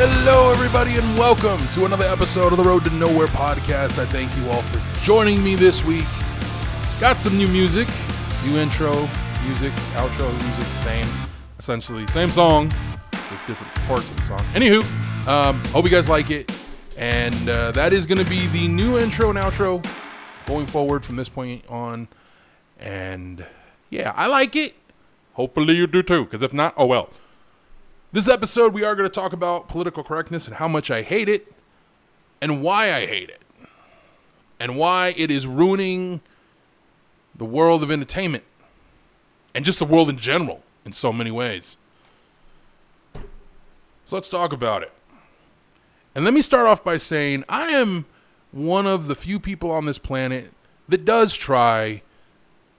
Hello, everybody, and welcome to another episode of the Road to Nowhere podcast. I thank you all for joining me this week. Got some new music, new intro, music, outro, music, essentially same song, just different parts of the song. Anywho, hope you guys like it, and that is going to be the new intro and outro going forward from this point on. And yeah, I like it. Hopefully you do too, because if not, oh well. This episode, we are going to talk about political correctness and how much I hate it and why I hate it and why it is ruining the world of entertainment and just the world in general in so many ways. So let's talk about it. And let me start off by saying I am one of the few people on this planet that does try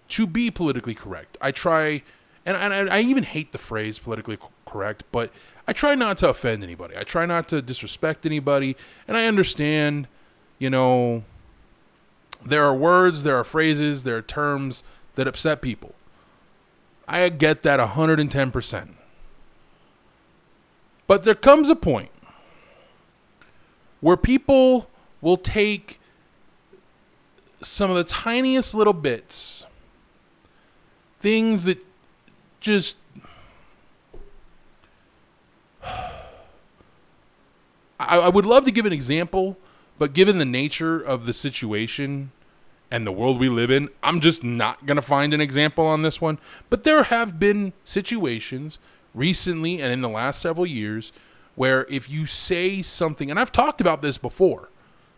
to be politically correct. I try, and I even hate the phrase politically correct, but I try not to offend anybody. I try not to disrespect anybody, and I understand, there are words, there are phrases, there are terms that upset people. I get that 110%. But there comes a point where people will take some of the tiniest little bits, things that just I would love to give an example, but given the nature of the situation and the world we live in, I'm just not going to find an example on this one. But there have been situations recently and in the last several years where if you say something, and I've talked about this before,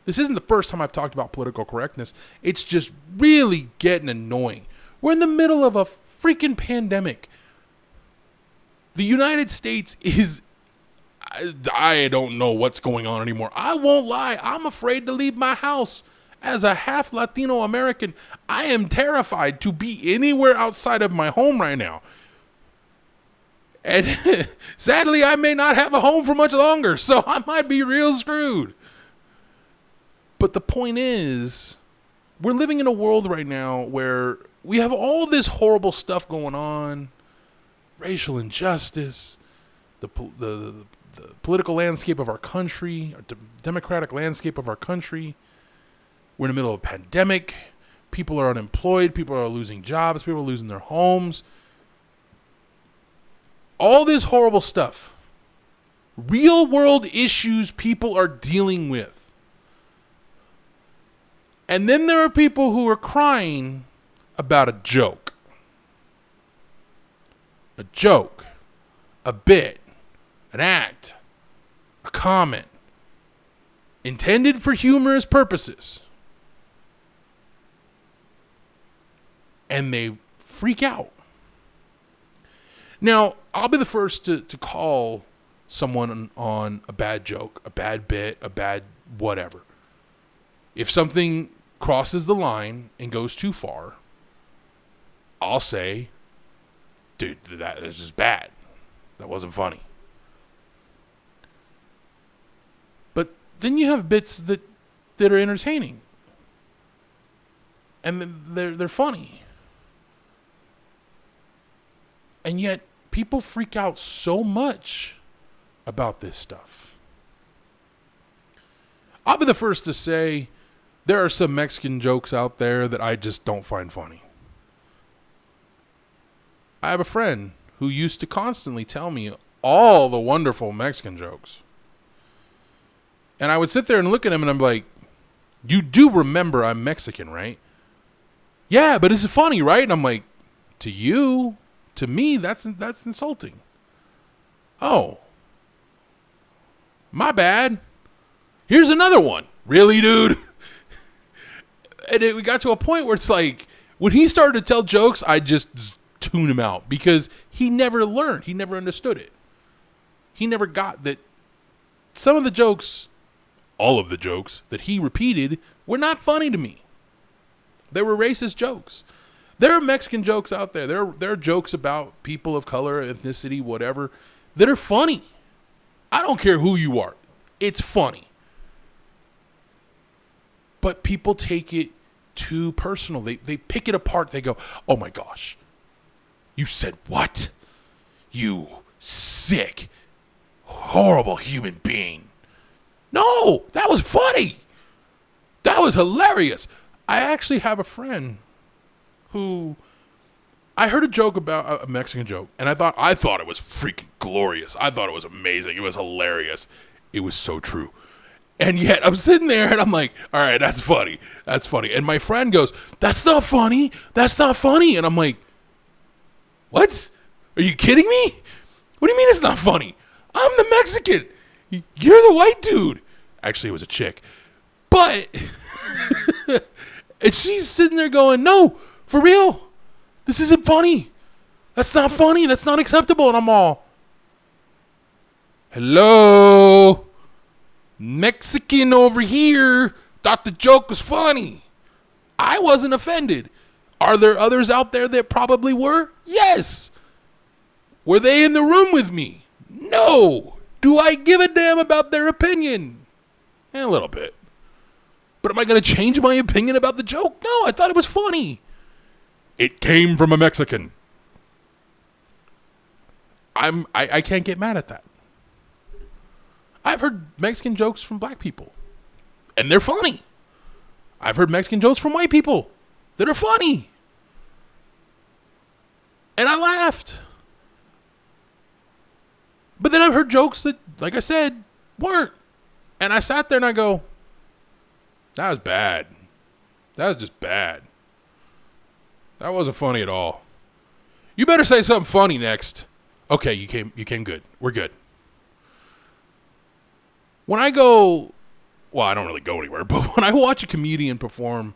this isn't the first time I've talked about political correctness. It's just really getting annoying. We're in the middle of a freaking pandemic. The United States is, I don't know what's going on anymore. I won't lie. I'm afraid to leave my house. As a half Latino American, I am terrified to be anywhere outside of my home right now. And sadly, I may not have a home for much longer, so I might be real screwed. But the point is, we're living in a world right now where we have all this horrible stuff going on. Racial injustice, the political landscape of our country, the democratic landscape of our country. We're in the middle of a pandemic. People are unemployed. People are losing jobs. People are losing their homes. All this horrible stuff. Real world issues people are dealing with. And then there are people who are crying about a joke. A joke. A bit. An act. A comment. Intended for humorous purposes. And they freak out. Now, I'll be the first to call someone on a bad joke, a bad bit, a bad whatever. If something crosses the line and goes too far, I'll say, dude, that is just bad. That wasn't funny. But then you have bits that are entertaining. And they're funny. And yet, people freak out so much about this stuff. I'll be the first to say there are some Mexican jokes out there that I just don't find funny. I have a friend who used to constantly tell me all the wonderful Mexican jokes. And I would sit there and look at him and I'm like, you do remember I'm Mexican, right? Yeah, but is it funny, right? And I'm like, to you... To me, that's insulting. Oh. My bad. Here's another one. Really, dude? And we got to a point where it's like, when he started to tell jokes, I just tune him out. Because he never learned. He never understood it. He never got that some of the jokes, all of the jokes that he repeated were not funny to me. They were racist jokes. There are Mexican jokes out there. There are jokes about people of color, ethnicity, whatever, that are funny. I don't care who you are. It's funny. But people take it too personal. They pick it apart. They go, oh my gosh. You said what? You sick. horrible human being. No, that was funny. That was hilarious. I actually have a friend who I heard a joke about a Mexican joke, and I thought it was freaking glorious. I thought it was amazing. It was hilarious. It was so true. And yet I'm sitting there and I'm like, all right, that's funny. That's funny. And my friend goes, that's not funny. That's not funny. And I'm like, what? Are you kidding me? What do you mean it's not funny? I'm the Mexican. You're the white dude. Actually, it was a chick. But, and she's sitting there going, no, for real. This isn't funny. That's not funny. That's not acceptable. And I'm all, hello? Mexican over here thought the joke was funny. I wasn't offended. Are there others out there that probably were? Yes. Were they in the room with me? No. Do I give a damn about their opinion? A little bit. But am I going to change my opinion about the joke? No, I thought it was funny. It came from a Mexican. I can't get mad at that. I've heard Mexican jokes from black people, and they're funny. I've heard Mexican jokes from white people that are funny. And I laughed. But then I've heard jokes that, like I said, weren't. And I sat there and I go, that was bad. That was just bad. That wasn't funny at all. You better say something funny next. Okay, you came good. We're good. When I go, well, I don't really go anywhere, but when I watch a comedian perform,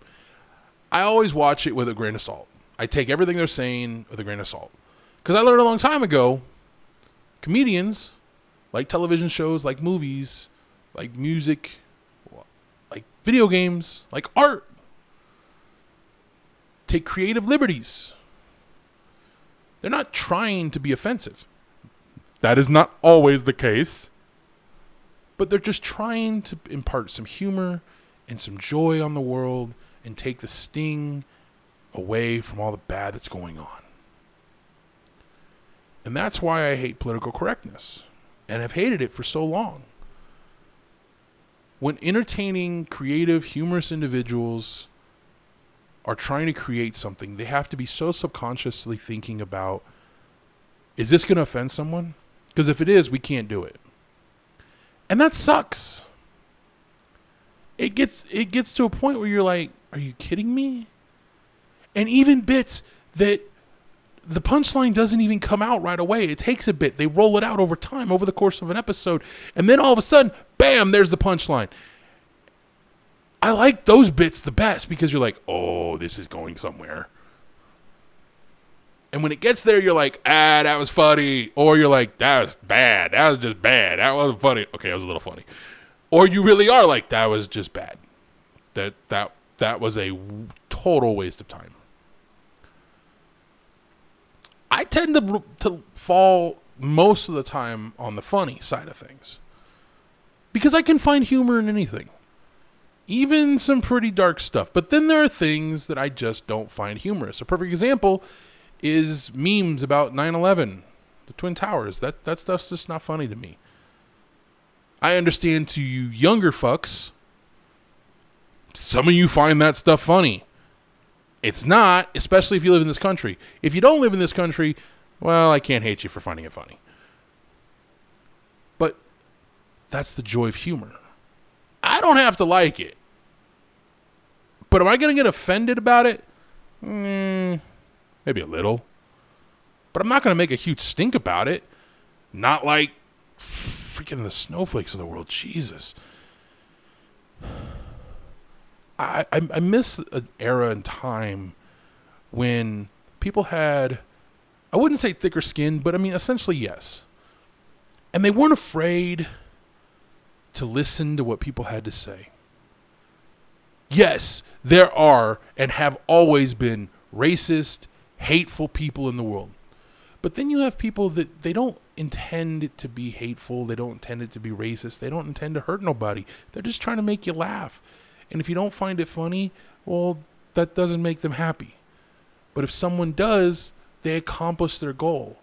I always watch it with a grain of salt. I take everything they're saying with a grain of salt. Because I learned a long time ago, comedians, like television shows, like movies, like music, like video games, like art, take creative liberties. They're not trying to be offensive. That is not always the case. But they're just trying to impart some humor and some joy on the world and take the sting away from all the bad that's going on. And that's why I hate political correctness and have hated it for so long. When entertaining, creative, humorous individuals are trying to create something, they have to be so subconsciously thinking about, is this going to offend someone? Because if it is, we can't do it. And that sucks. It gets to a point where you're like, are you kidding me? And even bits that the punchline doesn't even come out right away. It takes a bit. They roll it out over time, over the course of an episode. And then all of a sudden, bam, there's the punchline. I like those bits the best because you're like, oh, this is going somewhere. And when it gets there, you're like, that was funny. Or you're like, that was bad. That was just bad. That wasn't funny. Okay, that was a little funny. Or you really are like, that was just bad. That was a total waste of time. I tend to fall most of the time on the funny side of things. Because I can find humor in anything. Even some pretty dark stuff. But then there are things that I just don't find humorous. A perfect example is memes about 9/11, the Twin Towers. That stuff's just not funny to me. I understand to you younger fucks, some of you find that stuff funny. It's not, especially if you live in this country. If you don't live in this country, well, I can't hate you for finding it funny. But that's the joy of humor. I don't have to like it. But am I going to get offended about it? Maybe a little. But I'm not going to make a huge stink about it. Not like freaking the snowflakes of the world. Jesus. I miss an era and time when people had, I wouldn't say thicker skin, but I mean, essentially, yes. And they weren't afraid to listen to what people had to say. Yes, there are and have always been racist, hateful people in the world. But then you have people that they don't intend it to be hateful. They don't intend it to be racist. They don't intend to hurt nobody. They're just trying to make you laugh. And if you don't find it funny, well, that doesn't make them happy. But if someone does, they accomplish their goal.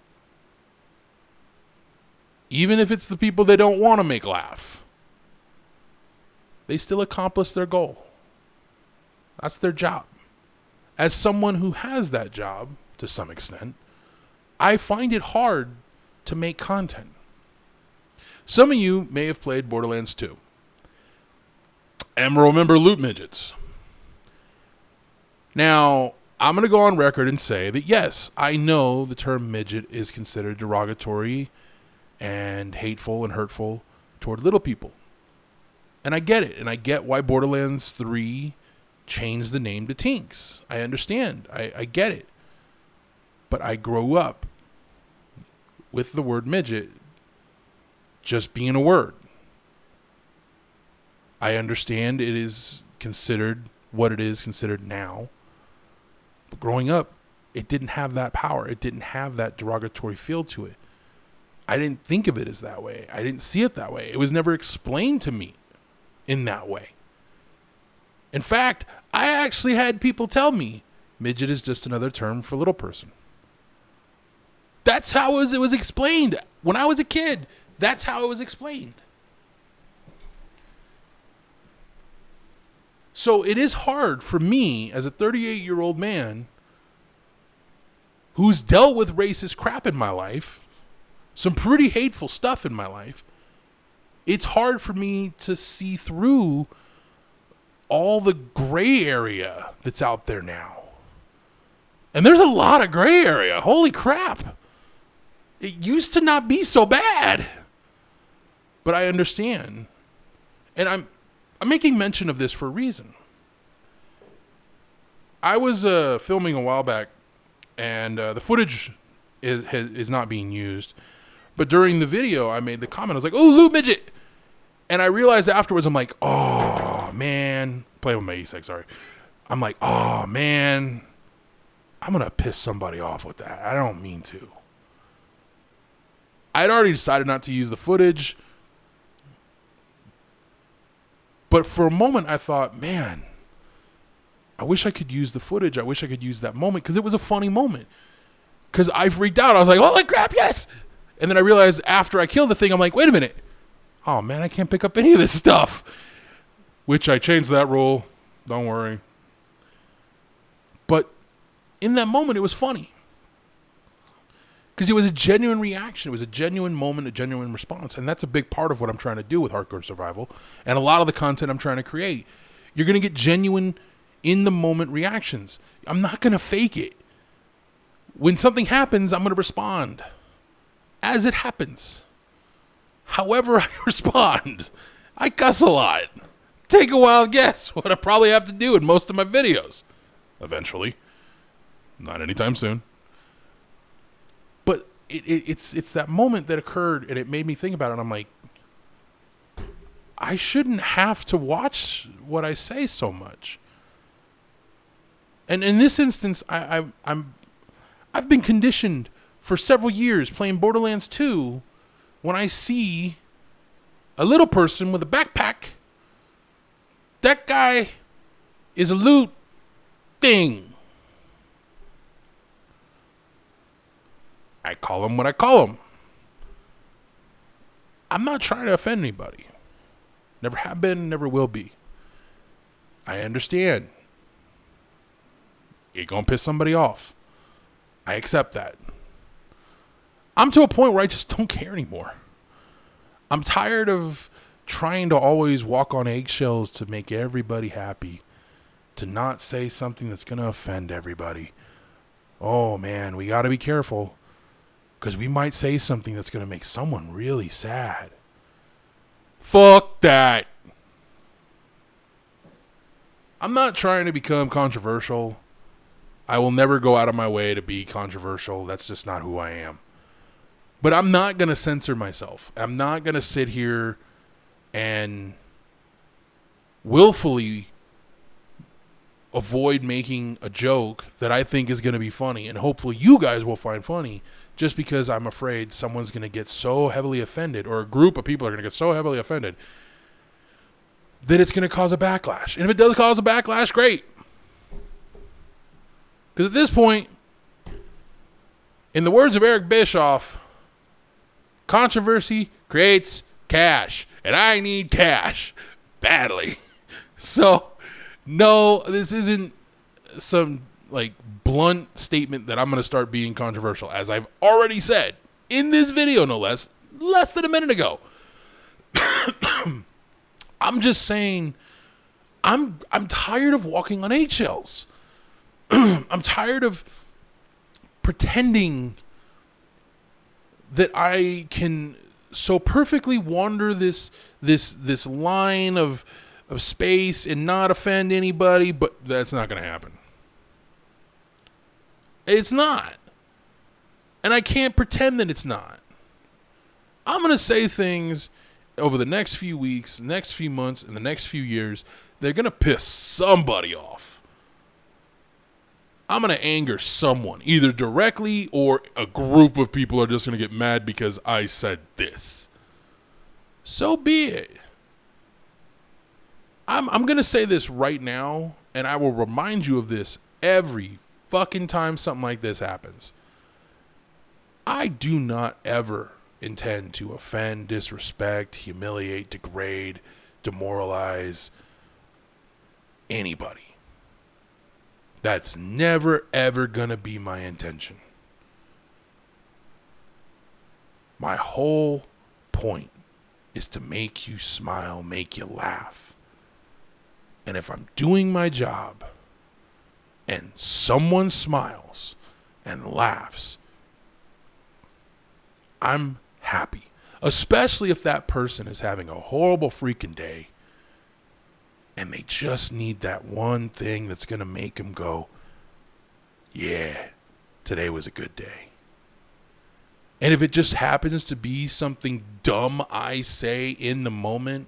even if it's the people they don't want to make laugh, they still accomplish their goal. That's their job. As someone who has that job, to some extent, I find it hard to make content. Some of you may have played Borderlands 2 and remember loot midgets. Now, I'm going to go on record and say that, yes, I know the term midget is considered derogatory and hateful and hurtful toward little people. And I get it. And I get why Borderlands 3 changed the name to Tinks. I understand. I get it. But I grew up with the word midget just being a word. I understand it is considered what it is considered now. But growing up, it didn't have that power. It didn't have that derogatory feel to it. I didn't think of it as that way. I didn't see it that way. It was never explained to me in that way. In fact, I actually had people tell me midget is just another term for little person. That's how it was explained. When I was a kid, that's how it was explained. So it is hard for me as a 38-year-old man who's dealt with racist crap in my life, some pretty hateful stuff in my life. It's hard for me to see through all the gray area that's out there now. And there's a lot of gray area. Holy crap. It used to not be so bad. But I understand. And I'm making mention of this for a reason. I was filming a while back, and the footage is not being used. But during the video, I made the comment. I was like, "Oh, loot midget!" And I realized afterwards, I'm like, "Oh man," playing with my E6. Sorry. I'm like, "Oh man, I'm gonna piss somebody off with that. I don't mean to." I'd already decided not to use the footage. But for a moment, I thought, man, I wish I could use the footage. I wish I could use that moment because it was a funny moment. Because I freaked out. I was like, holy crap, yes. And then I realized after I killed the thing, I'm like, wait a minute. Oh, man, I can't pick up any of this stuff. Which I changed that rule. Don't worry. But in that moment, it was funny. Because it was a genuine reaction. It was a genuine moment, a genuine response. And that's a big part of what I'm trying to do with Hardcore Survival. And a lot of the content I'm trying to create. You're going to get genuine, in-the-moment reactions. I'm not going to fake it. When something happens, I'm going to respond. As it happens. However I respond. I cuss a lot. Take a wild guess what I probably have to do in most of my videos. Eventually. Not anytime soon. But it's that moment that occurred, and it made me think about it. And I'm like, I shouldn't have to watch what I say so much. And in this instance, I've been conditioned for several years playing Borderlands 2. When I see a little person with a backpack, that guy is a loot thing. I call him what I call him. I'm not trying to offend anybody. Never have been, never will be. I understand. You're going to piss somebody off. I accept that. I'm to a point where I just don't care anymore. I'm tired of trying to always walk on eggshells to make everybody happy. To not say something that's going to offend everybody. Oh man, we got to be careful. Because we might say something that's going to make someone really sad. Fuck that. I'm not trying to become controversial. I will never go out of my way to be controversial. That's just not who I am. But I'm not going to censor myself. I'm not going to sit here and willfully avoid making a joke that I think is going to be funny. And hopefully you guys will find funny. Just because I'm afraid someone's going to get so heavily offended, or a group of people are going to get so heavily offended, that it's going to cause a backlash. And if it does cause a backlash, great. Because at this point, in the words of Eric Bischoff, Controversy creates cash, and I need cash badly. So, no, this isn't some like blunt statement that I'm going to start being controversial, as I've already said in this video, no less than a minute ago. I'm just saying, I'm tired of walking on eggshells. I'm tired of pretending that I can so perfectly wander this line of space and not offend anybody, but that's not going to happen. It's not. And I can't pretend that it's not. I'm going to say things over the next few weeks, next few months, and the next few years. They're going to piss somebody off. I'm going to anger someone, either directly or a group of people are just going to get mad because I said this. So be it. I'm going to say this right now, and I will remind you of this every fucking time something like this happens. I do not ever intend to offend, disrespect, humiliate, degrade, demoralize anybody. That's never, ever gonna be my intention. My whole point is to make you smile, make you laugh. And if I'm doing my job and someone smiles and laughs, I'm happy. Especially if that person is having a horrible freaking day and they just need that one thing that's going to make them go, yeah, today was a good day. And if it just happens to be something dumb I say in the moment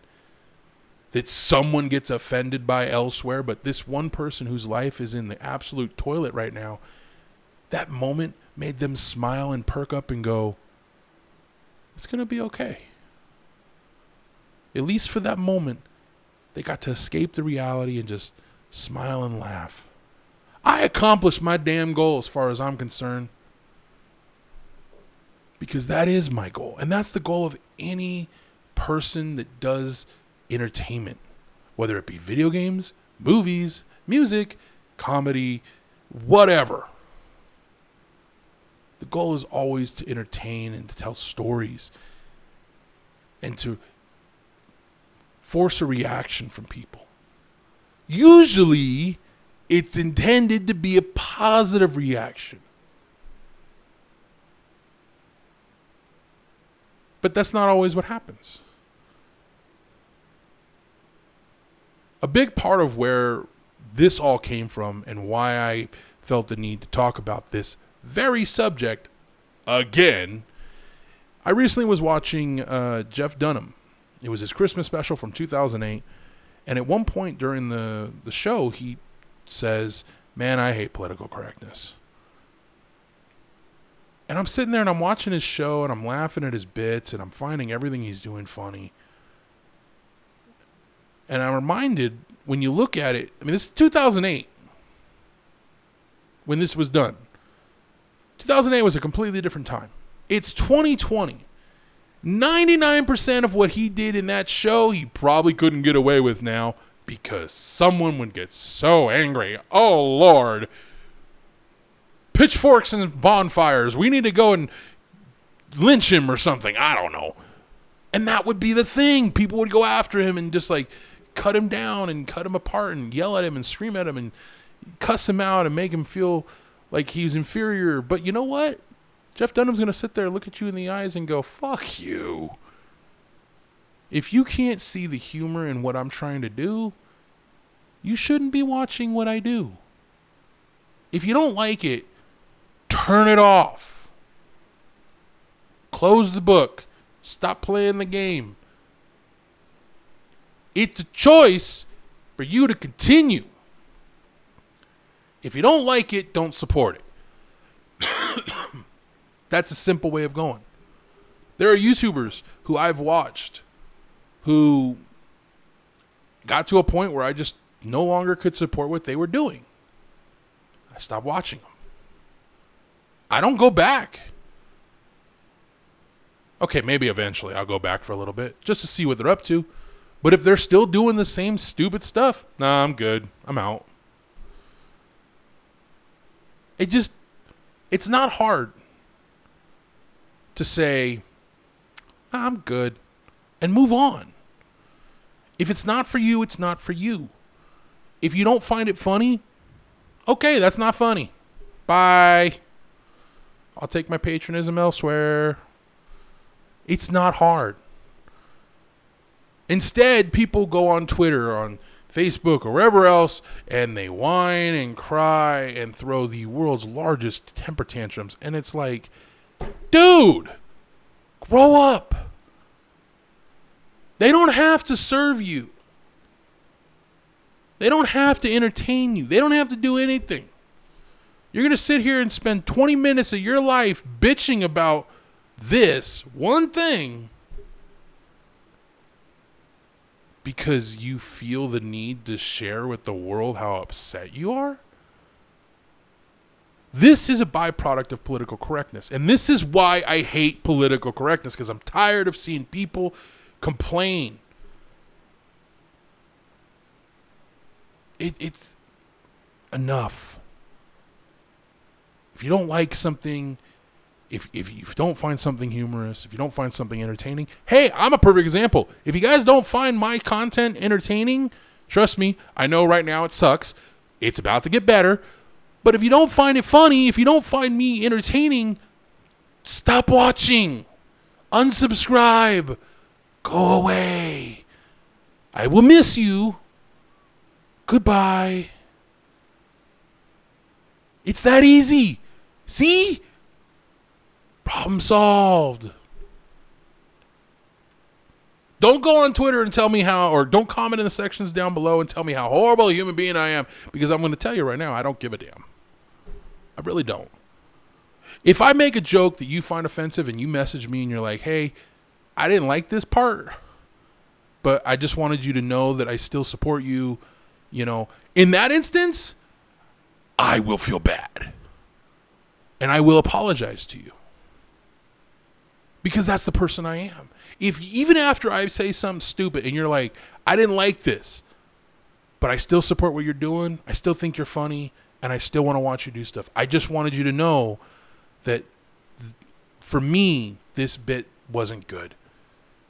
that someone gets offended by elsewhere, but this one person whose life is in the absolute toilet right now, that moment made them smile and perk up and go, it's going to be okay. At least for that moment, they got to escape the reality and just smile and laugh. I accomplished my damn goal as far as I'm concerned. Because that is my goal. And that's the goal of any person that does entertainment. Whether it be video games, movies, music, comedy, whatever. The goal is always to entertain and to tell stories. And to force a reaction from people. Usually, it's intended to be a positive reaction. But that's not always what happens. A big part of where this all came from and why I felt the need to talk about this very subject again, I recently was watching Jeff Dunham. It was his Christmas special from 2008. And at one point during the show, he says, man, I hate political correctness. And I'm sitting there and I'm watching his show and I'm laughing at his bits and I'm finding everything he's doing funny. And I'm reminded, when you look at it, I mean, this is 2008 when this was done. 2008 was a completely different time. It's 2020. 99% of what he did in that show, he probably couldn't get away with now because someone would get so angry. Oh, Lord. Pitchforks and bonfires. We need to go and lynch him or something. I don't know. And that would be the thing. People would go after him and just like cut him down and cut him apart and yell at him and scream at him and cuss him out and make him feel like he was inferior. But you know what? Jeff Dunham's going to sit there, look at you in the eyes and go, fuck you. If you can't see the humor in what I'm trying to do, you shouldn't be watching what I do. If you don't like it, turn it off. Close the book. Stop playing the game. It's a choice for you to continue. If you don't like it, don't support it. That's a simple way of going. There are YouTubers who I've watched who got to a point where I just no longer could support what they were doing. I stopped watching them. I don't go back. Okay, maybe eventually I'll go back for a little bit just to see what they're up to. But if they're still doing the same stupid stuff, nah, I'm good. I'm out. It's not hard to say, I'm good, and move on. If it's not for you, it's not for you. If you don't find it funny, okay, that's not funny. Bye. I'll take my patronism elsewhere. It's not hard. Instead, people go on Twitter, on Facebook, or wherever else, and they whine and cry and throw the world's largest temper tantrums. And it's like, dude, grow up. They don't have to serve you. They don't have to entertain you. They don't have to do anything. You're going to sit here and spend 20 minutes of your life bitching about this one thing because you feel the need to share with the world how upset you are? This is a byproduct of political correctness. And this is why I hate political correctness, because I'm tired of seeing people complain. It's enough. If you don't like something, if you don't find something humorous, if you don't find something entertaining, hey, I'm a perfect example. If you guys don't find my content entertaining, trust me, I know right now it sucks. It's about to get better. But if you don't find it funny, if you don't find me entertaining, stop watching. Unsubscribe. Go away. I will miss you. Goodbye. It's that easy. See? Problem solved. Don't go on Twitter and tell me how, or don't comment in the sections down below and tell me how horrible a human being I am, because I'm going to tell you right now, I don't give a damn. I really don't. If I make a joke that you find offensive and you message me and you're like, hey, I didn't like this part, but I just wanted you to know that I still support you, in that instance, I will feel bad. And I will apologize to you. Because that's the person I am. If even after I say something stupid and you're like, I didn't like this, but I still support what you're doing, I still think you're funny, and I still want to watch you do stuff. I just wanted you to know that for me, this bit wasn't good.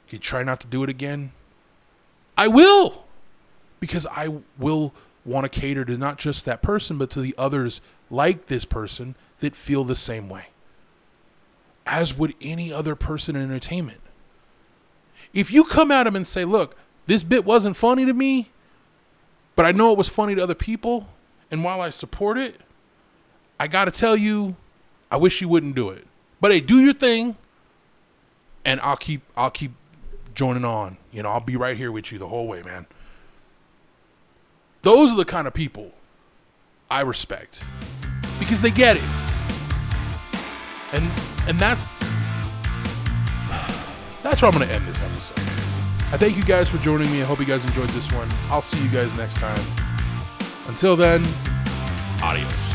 Can you try not to do it again? I will. Because I will want to cater to not just that person, but to the others like this person that feel the same way. As would any other person in entertainment. If you come at them and say, look, this bit wasn't funny to me, but I know it was funny to other people, and while I support it, I got to tell you, I wish you wouldn't do it. But hey, do your thing, and I'll keep joining on. I'll be right here with you the whole way, man. Those are the kind of people I respect because they get it. And that's where I'm going to end this episode. I thank you guys for joining me. I hope you guys enjoyed this one. I'll see you guys next time. Until then, adios.